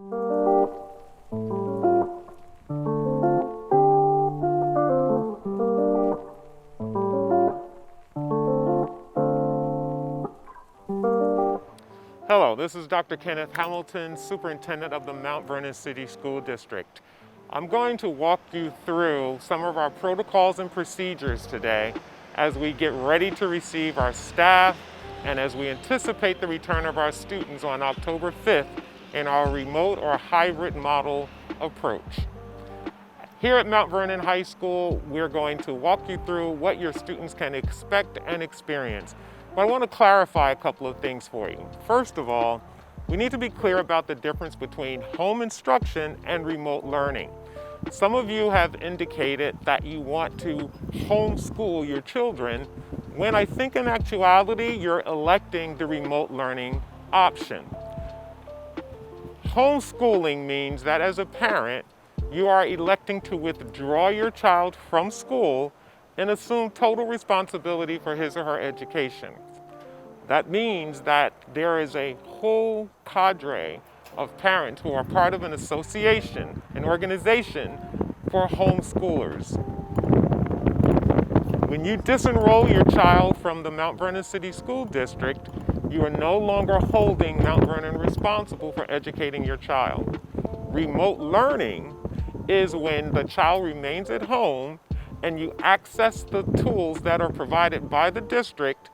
Hello, this is Dr. Kenneth Hamilton, Superintendent of the Mount Vernon City School District. I'm going to walk you through some of our protocols and procedures today as we get ready to receive our staff and as we anticipate the return of our students on October 5th in our remote or hybrid model approach. Here at Mount Vernon High School, we're going to walk you through what your students can expect and experience. But I want to clarify a couple of things for you. First of all, we need to be clear about the difference between home instruction and remote learning. Some of you have indicated that you want to homeschool your children, when I think in actuality you're electing the remote learning option. Homeschooling means that as a parent, you are electing to withdraw your child from school and assume total responsibility for his or her education. That means that there is a whole cadre of parents who are part of an association, an organization for homeschoolers. When you disenroll your child from the Mount Vernon City School District, you are no longer holding Mount Vernon responsible for educating your child. Remote learning is when the child remains at home and you access the tools that are provided by the district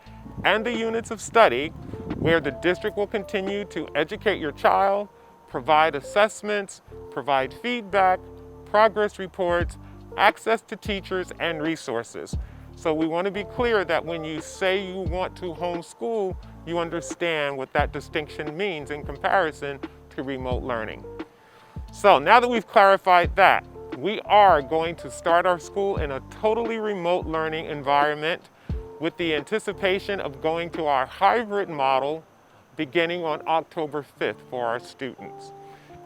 and the units of study, where the district will continue to educate your child, provide assessments, provide feedback, progress reports, access to teachers and resources. So we want to be clear that when you say you want to homeschool, you understand what that distinction means in comparison to remote learning. So now that we've clarified that, we are going to start our school in a totally remote learning environment with the anticipation of going to our hybrid model beginning on October 5th for our students.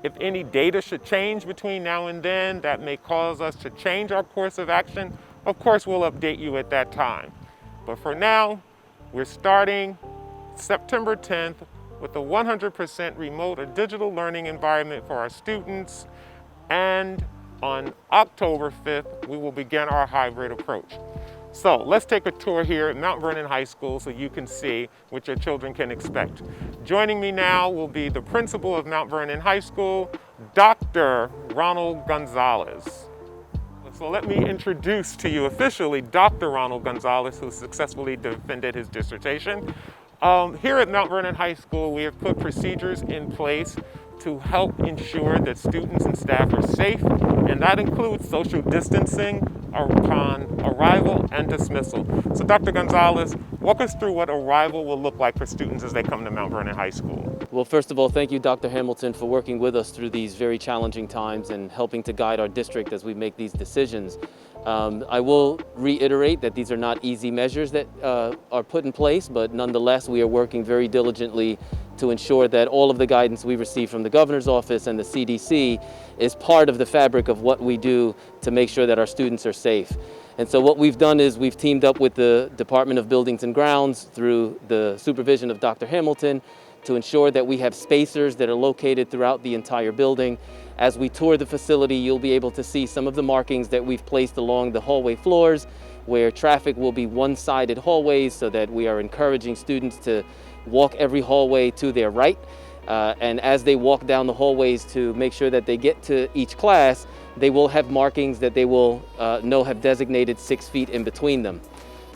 If any data should change between now and then that may cause us to change our course of action, of course we'll update you at that time. But for now, we're starting September 10th with a 100% remote or digital learning environment for our students, and on October 5th, we will begin our hybrid approach. So let's take a tour here at Mount Vernon High School so you can see what your children can expect. Joining me now will be the principal of Mount Vernon High School, Dr. Ronald Gonzalez. So let me introduce to you officially Dr. Ronald Gonzalez, who successfully defended his dissertation. Here at Mount Vernon High School, we have put procedures in place to help ensure that students and staff are safe, and that includes social distancing upon arrival and dismissal. So Dr. Gonzalez, walk us through what arrival will look like for students as they come to Mount Vernon High School. Well, first of all, thank you, Dr. Hamilton, for working with us through these very challenging times and helping to guide our district as we make these decisions. I will reiterate that these are not easy measures that are put in place, but nonetheless, we are working very diligently to ensure that all of the guidance we receive from the governor's office and the CDC is part of the fabric of what we do to make sure that our students are safe. And so what we've done is we've teamed up with the Department of Buildings and Grounds through the supervision of Dr. Hamilton to ensure that we have spacers that are located throughout the entire building. As we tour the facility, you'll be able to see some of the markings that we've placed along the hallway floors, where traffic will be one-sided hallways so that we are encouraging students to walk every hallway to their right. And as they walk down the hallways to make sure that they get to each class, they will have markings that they will know have designated 6 feet in between them.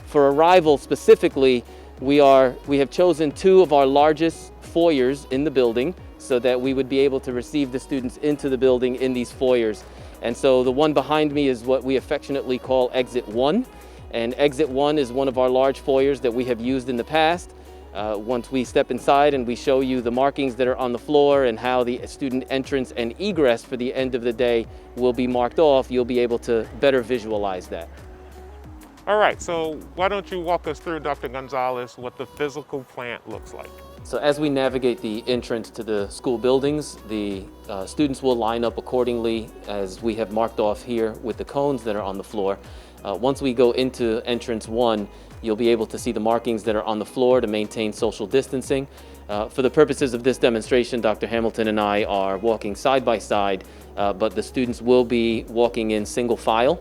For arrival specifically, we have chosen 2 of our largest foyers in the building so that we would be able to receive the students into the building in these foyers. And so the one behind me is what we affectionately call Exit 1. And Exit 1 is one of our large foyers that we have used in the past. Once we step inside and we show you the markings that are on the floor and how the student entrance and egress for the end of the day will be marked off, you'll be able to better visualize that. All right, so why don't you walk us through, Dr. Gonzalez, what the physical plant looks like? So as we navigate the entrance to the school buildings, the students will line up accordingly as we have marked off here with the cones that are on the floor. Once we go into entrance 1, You'll be able to see the markings that are on the floor to maintain social distancing. For the purposes of this demonstration, Dr. Hamilton and I are walking side by side, but the students will be walking in single file.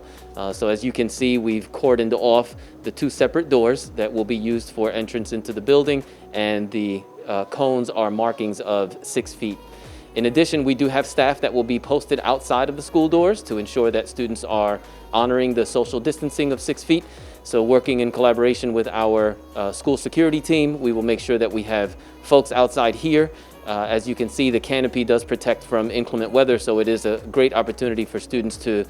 So as you can see, we've cordoned off the two separate doors that will be used for entrance into the building, and the cones are markings of 6 feet. In addition, we do have staff that will be posted outside of the school doors to ensure that students are honoring the social distancing of 6 feet. So working in collaboration with our school security team, we will make sure that we have folks outside here. As you can see, the canopy does protect from inclement weather, so it is a great opportunity for students to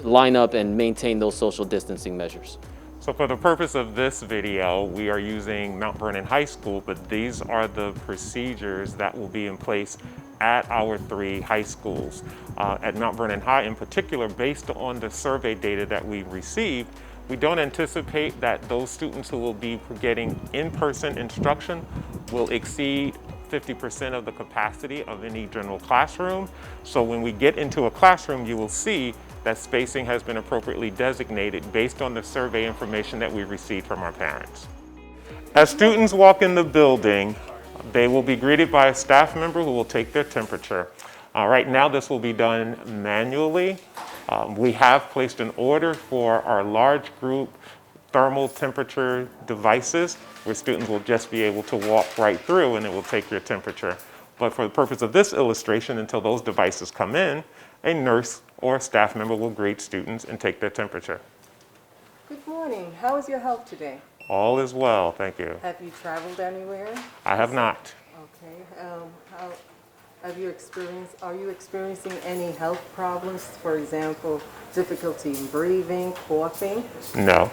line up and maintain those social distancing measures. So for the purpose of this video, we are using Mount Vernon High School, but these are the procedures that will be in place at our 3 high schools. At Mount Vernon High in particular, based on the survey data that we received, we don't anticipate that those students who will be getting in-person instruction will exceed 50% of the capacity of any general classroom. So when we get into a classroom, you will see that spacing has been appropriately designated based on the survey information that we received from our parents. As students walk in the building, they will be greeted by a staff member who will take their temperature. Right now, this will be done manually. We have placed an order for our large group thermal temperature devices where students will just be able to walk right through and it will take your temperature. But for the purpose of this illustration, until those devices come in, a nurse or a staff member will greet students and take their temperature. Good morning. How is your health today? All is well, thank you. Have you traveled anywhere? I have not. Okay. Are you experiencing any health problems? For example, difficulty in breathing, coughing? No.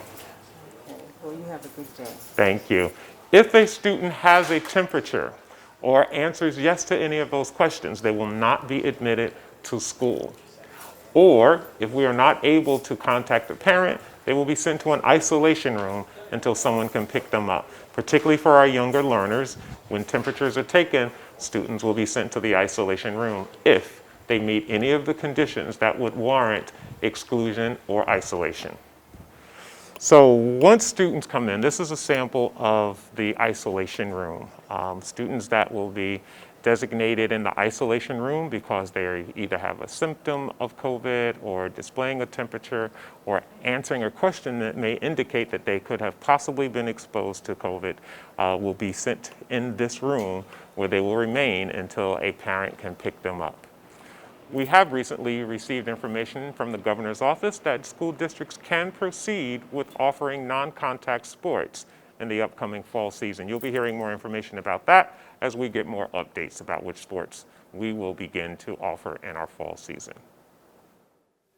Okay. Well, you have a good day. Thank you. If a student has a temperature or answers yes to any of those questions, they will not be admitted to school. Or if we are not able to contact the parent, they will be sent to an isolation room until someone can pick them up. Particularly for our younger learners, when temperatures are taken, students will be sent to the isolation room if they meet any of the conditions that would warrant exclusion or isolation. So once students come in, this is a sample of the isolation room. Students that will be designated in the isolation room because they either have a symptom of COVID or displaying a temperature or answering a question that may indicate that they could have possibly been exposed to COVID will be sent in this room where they will remain until a parent can pick them up. We have recently received information from the governor's office that school districts can proceed with offering non-contact sports in the upcoming fall season. You'll be hearing more information about that as we get more updates about which sports we will begin to offer in our fall season.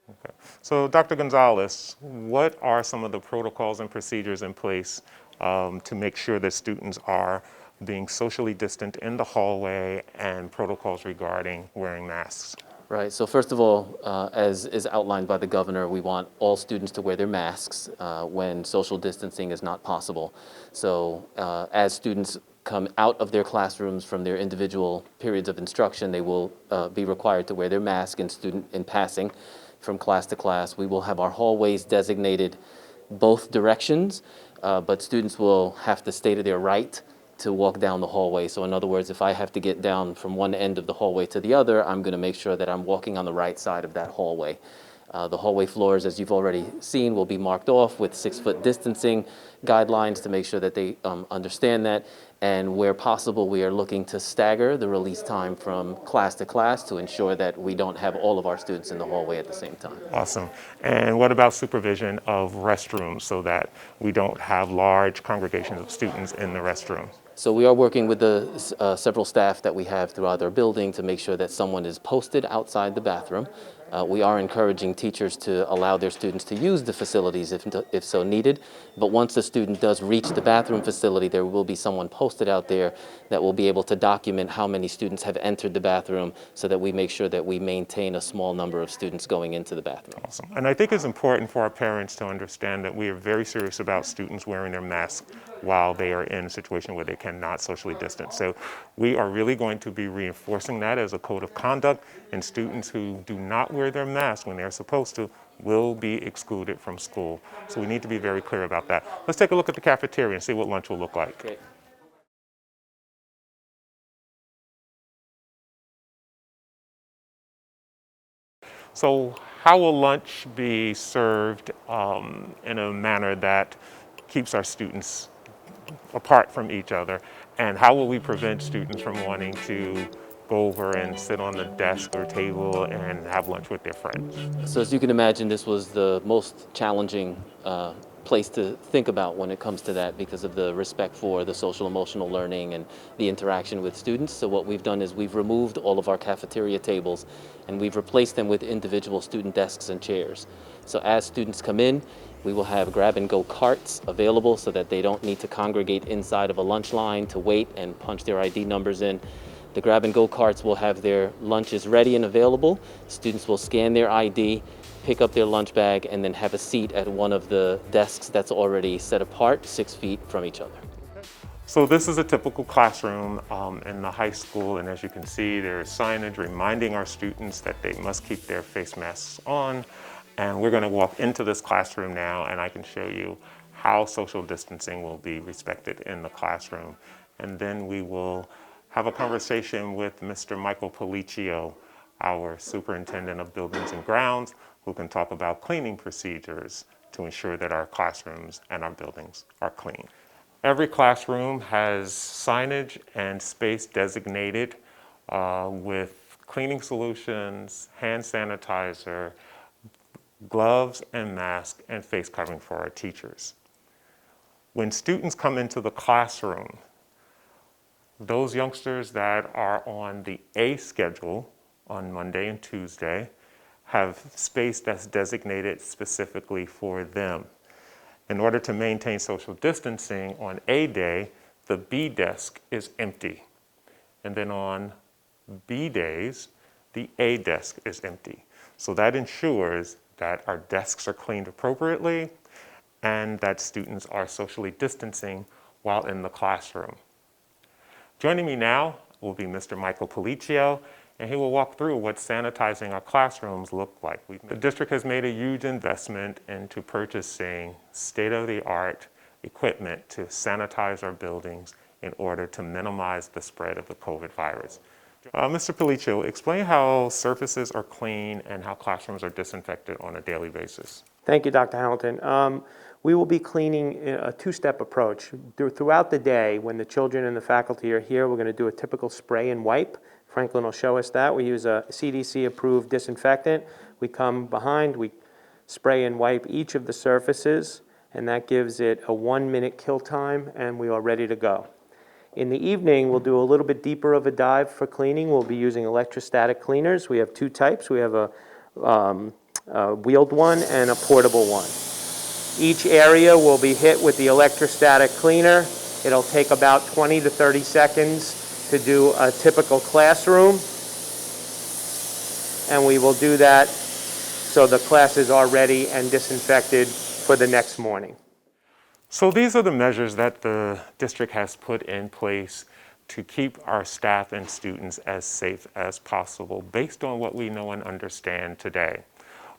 Okay. So Dr. Gonzalez, what are some of the protocols and procedures in place to make sure that students are being socially distant in the hallway and protocols regarding wearing masks? Right, so first of all, as is outlined by the governor, we want all students to wear their masks when social distancing is not possible. So as students come out of their classrooms from their individual periods of instruction, they will be required to wear their mask in passing from class to class. We will have our hallways designated both directions, but students will have to stay to their right to walk down the hallway. So in other words, if I have to get down from one end of the hallway to the other, I'm going to make sure that I'm walking on the right side of that hallway. The hallway floors, as you've already seen, will be marked off with 6-foot distancing guidelines to make sure that they understand that. And where possible, we are looking to stagger the release time from class to class to ensure that we don't have all of our students in the hallway at the same time. Awesome. And what about supervision of restrooms so that we don't have large congregations of students in the restroom? So we are working with the several staff that we have throughout our building to make sure that someone is posted outside the bathroom. We are encouraging teachers to allow their students to use the facilities if so needed. But once the student does reach the bathroom facility, there will be someone posted out there that will be able to document how many students have entered the bathroom so that we make sure that we maintain a small number of students going into the bathroom. Awesome. And I think it's important for our parents to understand that we are very serious about students wearing their masks while they are in a situation where they cannot socially distance. So we are really going to be reinforcing that as a code of conduct, and students who do not wear wear their mask when they're supposed to will be excluded from school. So we need to be very clear about that. Let's take a look at the cafeteria and see what lunch will look like. Okay. So how will lunch be served in a manner that keeps our students apart from each other? And how will we prevent students from wanting to go over and sit on the desk or table and have lunch with their friends? So as you can imagine, this was the most challenging place to think about when it comes to that because of the respect for the social emotional learning and the interaction with students. So what we've done is we've removed all of our cafeteria tables and we've replaced them with individual student desks and chairs. So as students come in, we will have grab-and-go carts available so that they don't need to congregate inside of a lunch line to wait and punch their ID numbers in. The grab-and-go carts will have their lunches ready and available. Students will scan their ID, pick up their lunch bag, and then have a seat at one of the desks that's already set apart 6 feet from each other. So this is a typical classroom in the high school, and as you can see, there is signage reminding our students that they must keep their face masks on. And we're going to walk into this classroom now, and I can show you how social distancing will be respected in the classroom. And then we will have a conversation with Mr. Michael Policcio, our Superintendent of Buildings and Grounds, who can talk about cleaning procedures to ensure that our classrooms and our buildings are clean. Every classroom has signage and space designated with cleaning solutions, hand sanitizer, gloves and masks, and face covering for our teachers. When students come into the classroom, those youngsters that are on the A schedule on Monday and Tuesday have space that's designated specifically for them. In order to maintain social distancing on A day, the B desk is empty. And then on B days, the A desk is empty. So that ensures that our desks are cleaned appropriately and that students are socially distancing while in the classroom. Joining me now will be Mr. Michael Policcio, and he will walk through what sanitizing our classrooms look like. The district has made a huge investment into purchasing state-of-the-art equipment to sanitize our buildings in order to minimize the spread of the COVID virus. Mr. Policcio, explain how surfaces are clean and how classrooms are disinfected on a daily basis. Thank you, Dr. Hamilton. We will be cleaning a two-step approach. Throughout the day, when the children and the faculty are here, we're going to do a typical spray and wipe. Franklin will show us that. We use a CDC-approved disinfectant. We come behind, we spray and wipe each of the surfaces, and that gives it a 1-minute kill time, and we are ready to go. In the evening, we'll do a little bit deeper of a dive for cleaning. We'll be using electrostatic cleaners. We have two types. We have a wheeled one and a portable one. Each area will be hit with the electrostatic cleaner. It'll take about 20 to 30 seconds to do a typical classroom. And we will do that so the classes are ready and disinfected for the next morning. So these are the measures that the district has put in place to keep our staff and students as safe as possible based on what we know and understand today.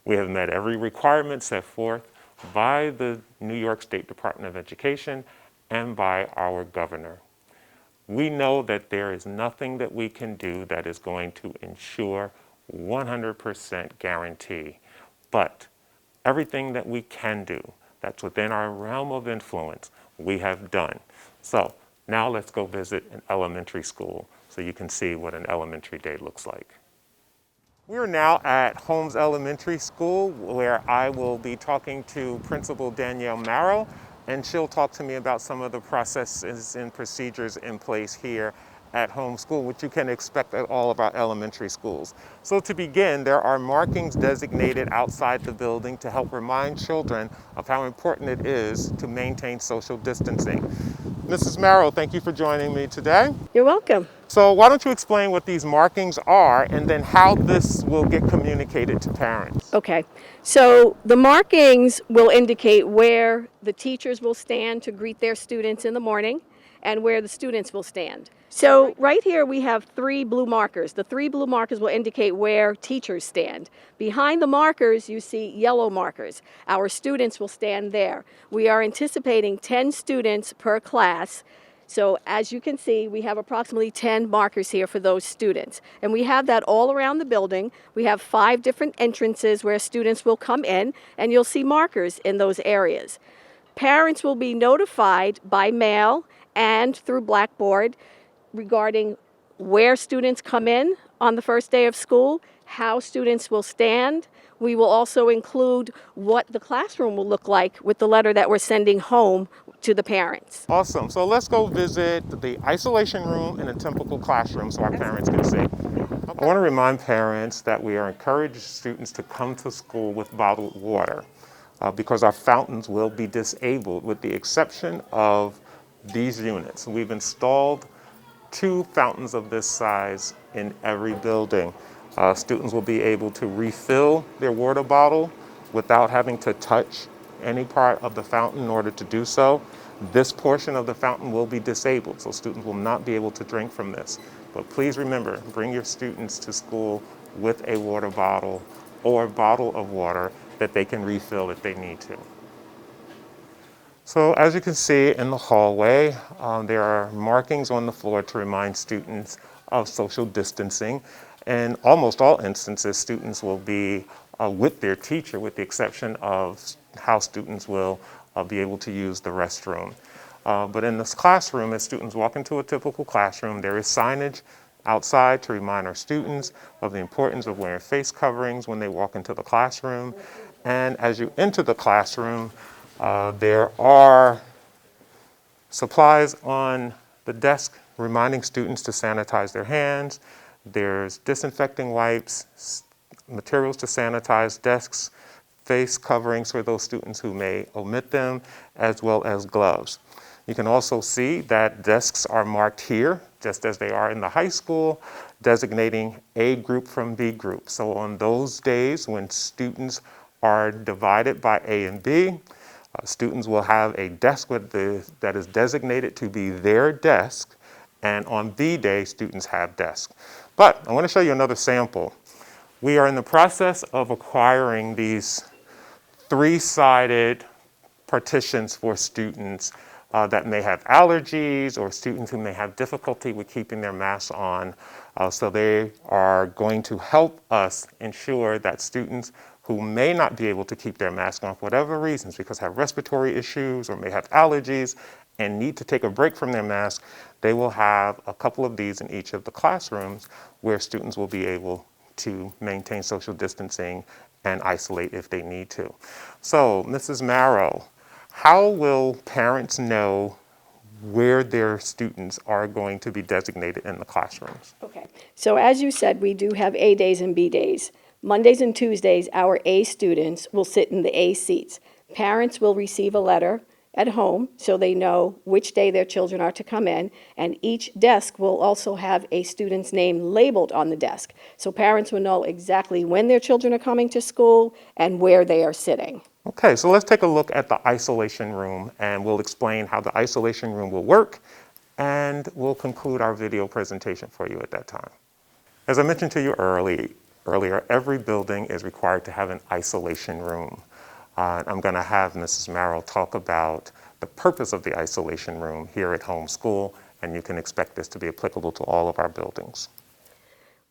We have met every requirement set forth by the New York State Department of Education and by our governor. We know that there is nothing that we can do that is going to ensure 100% guarantee, but everything that we can do that's within our realm of influence, we have done. So now let's go visit an elementary school so you can see what an elementary day looks like. We're now at Holmes Elementary School, where I will be talking to Principal Danielle Marrow, and she'll talk to me about some of the processes and procedures in place here at Holmes School, which you can expect at all of our elementary schools. So to begin, there are markings designated outside the building to help remind children of how important it is to maintain social distancing. Mrs. Marrow, thank you for joining me today. You're welcome. So why don't you explain what these markings are and then how this will get communicated to parents? Okay, so the markings will indicate where the teachers will stand to greet their students in the morning and where the students will stand. So right here we have 3 blue markers. The 3 blue markers will indicate where teachers stand. Behind the markers you see yellow markers. Our students will stand there. We are anticipating 10 students per class. So as you can see, we have approximately 10 markers here for those students. And we have that all around the building. We have 5 different entrances where students will come in, and you'll see markers in those areas. Parents will be notified by mail and through Blackboard regarding where students come in on the first day of school, how students will stand. We will also include what the classroom will look like with the letter that we're sending home to the parents. Awesome. So let's go visit the isolation room and a typical classroom so our parents can see. I want to remind parents that we are encouraging students to come to school with bottled water because our fountains will be disabled with the exception of these units. We've installed 2 fountains of this size in every building. Students will be able to refill their water bottle without having to touch any part of the fountain in order to do so. This portion of the fountain will be disabled, so students will not be able to drink from this. But please remember, bring your students to school with a water bottle or a bottle of water that they can refill if they need to. So as you can see in the hallway, there are markings on the floor to remind students of social distancing. In almost all instances, students will be with their teacher, with the exception of how students will be able to use the restroom. But in this classroom, as students walk into a typical classroom, there is signage outside to remind our students of the importance of wearing face coverings when they walk into the classroom. And as you enter the classroom, there are supplies on the desk reminding students to sanitize their hands. There's disinfecting wipes, materials to sanitize desks, face coverings for those students who may omit them, as well as gloves. You can also see that desks are marked here, just as they are in the high school, designating A group from B group. So on those days when students are divided by A and B, students will have a desk that is designated to be their desk, and on B day, students have desks. But I want to show you another sample. We are in the process of acquiring these 3-sided partitions for students that may have allergies or students who may have difficulty with keeping their masks on. So they are going to help us ensure that students who may not be able to keep their mask on for whatever reasons, because have respiratory issues or may have allergies and need to take a break from their mask, they will have a couple of these in each of the classrooms where students will be able to maintain social distancing and isolate if they need to. So, Mrs. Marrow, how will parents know where their students are going to be designated in the classrooms? Okay, so as you said, we do have A days and B days. Mondays and Tuesdays, our A students will sit in the A seats. Parents will receive a letter at home so they know which day their children are to come in, and each desk will also have a student's name labeled on the desk. So parents will know exactly when their children are coming to school and where they are sitting. Okay, so let's take a look at the isolation room, and we'll explain how the isolation room will work, and we'll conclude our video presentation for you at that time. As I mentioned to you earlier, every building is required to have an isolation room. I'm going to have Mrs. Marrow talk about the purpose of the isolation room here at home school, and you can expect this to be applicable to all of our buildings.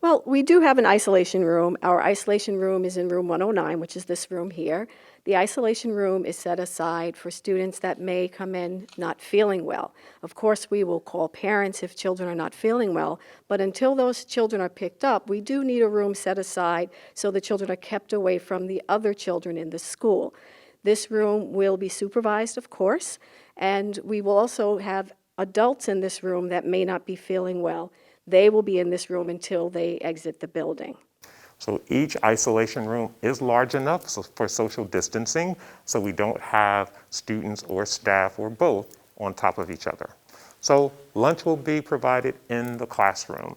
Well, we do have an isolation room. Our isolation room is in room 109, which is this room here. The isolation room is set aside for students that may come in not feeling well. Of course, we will call parents if children are not feeling well, but until those children are picked up, we do need a room set aside so the children are kept away from the other children in the school. This room will be supervised, of course, and we will also have adults in this room that may not be feeling well. They will be in this room until they exit the building. So each isolation room is large enough for social distancing, so we don't have students or staff or both on top of each other. So lunch will be provided in the classroom.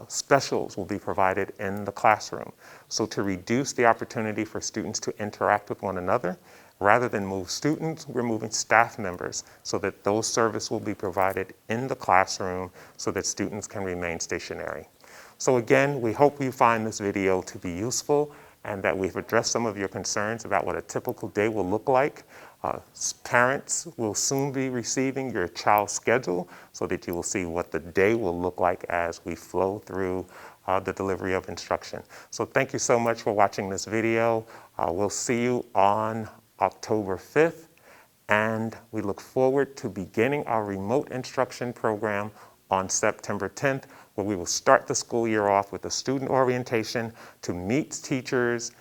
Specials will be provided in the classroom. So to reduce the opportunity for students to interact with one another, Rather than move students, we're moving staff members so that those services will be provided in the classroom so that students can remain stationary. So again, we hope you find this video to be useful and that we've addressed some of your concerns about what a typical day will look like. Parents will soon be receiving your child's schedule so that you will see what the day will look like as we flow through the delivery of instruction. So thank you so much for watching this video. We'll see you on October 5th, and we look forward to beginning our remote instruction program on September 10th, where we will start the school year off with a student orientation to meet teachers,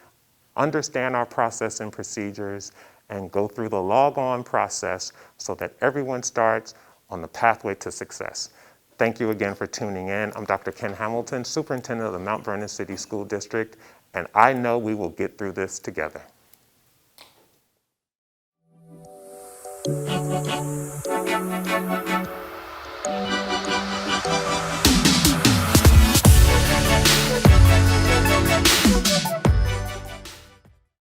understand our process and procedures, and go through the log-on process so that everyone starts on the pathway to success. Thank you again for tuning in. I'm Dr. Ken Hamilton, Superintendent of the Mount Vernon City School District, and I know we will get through this together.